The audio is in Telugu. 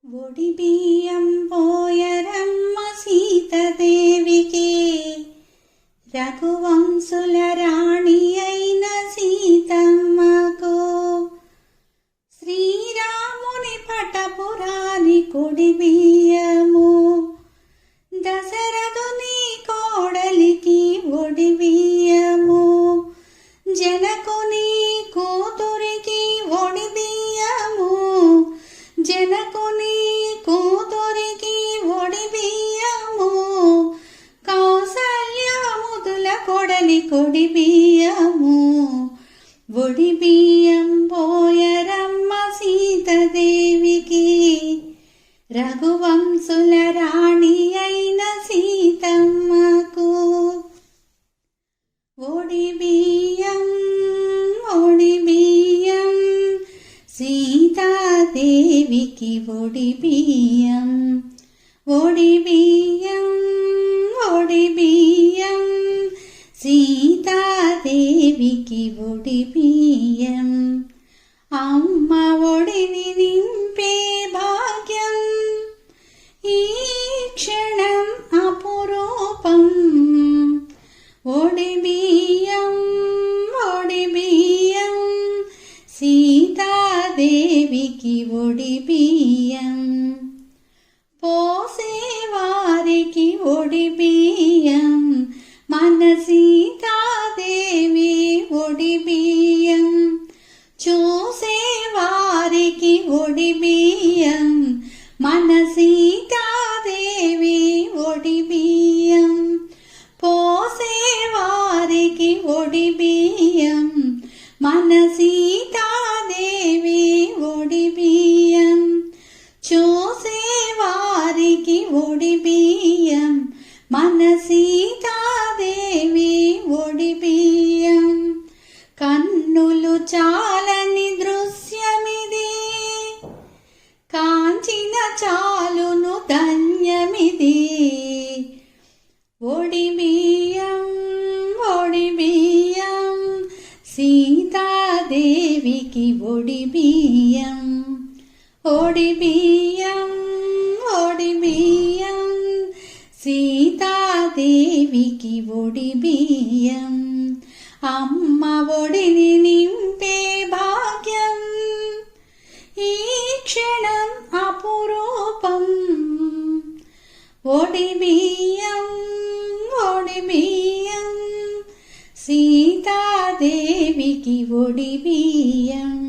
ఒడి బియ్యం పోయరమ్మ సీతాదేవికి, రఘువంశుల రాణి అయిన సీతమ్మకు, శ్రీరాముని పటపురాని కొడి బియ్యము, దశరథుని కోడలికి ఒడి బియ్యము, జనకుని కూతురికి ఒడి బియ్యము, జనకుని కూతురికి ఒడి బియ్యము, కౌసల్యముదుల కొడలి కొడి బియ్యము, ఒడి బియ్యం పోయరమ్మ సీతాదేవికి, రఘువంశుల రాణి అయిన సీతమ్మకు. ఒడి బియ్యం ఒడి బియ్యం సీతాదేవికి ఒడి బియ్యం, ఒడి బియ్యం ఒడి బియ్యం సీతాదేవికి ఒడి బియ్యం. అమ్మ ఒడిని నింపే భాగ్యం ఈ క్షణం అపురూపం, ఒడి బియ్యం ఒడి బియ్యం సీతాదేవికి ఒడి బియ్యం. పోసేవారికి ఒడి బియ్యం మన సీతాదేవి ఒడి బియ్యం, చూసేవారికి ఒడి బియ్యం మన సీతాదేవి ఒడి బియ్యం, పోసేవారికి ఒడి బియ్యం మన సీతాదేవి ఒడి బియ్యం, చూసేవారికి ఒడి బియ్యం మన సీతాదేవి ఒడి బియ్యం. కన్నులు చాలని దృశ్యమిది, కాంచిన చాలును ధన్యమిది, ఒడి బియ్యం ఒడి బియ్యం సీతాదేవికి ఒడి బియ్యం, ఒడి బియ్యం ఒడి బియ్యం సీతాదేవికి ఒడి బియ్యం. అమ్మ ఒడిని నింపే భాగ్యం ఈ క్షణం అపురూపం, ఒడి బియ్యం ఒడి బియ్యం సీతాదేవికి ఒడి బియ్యం.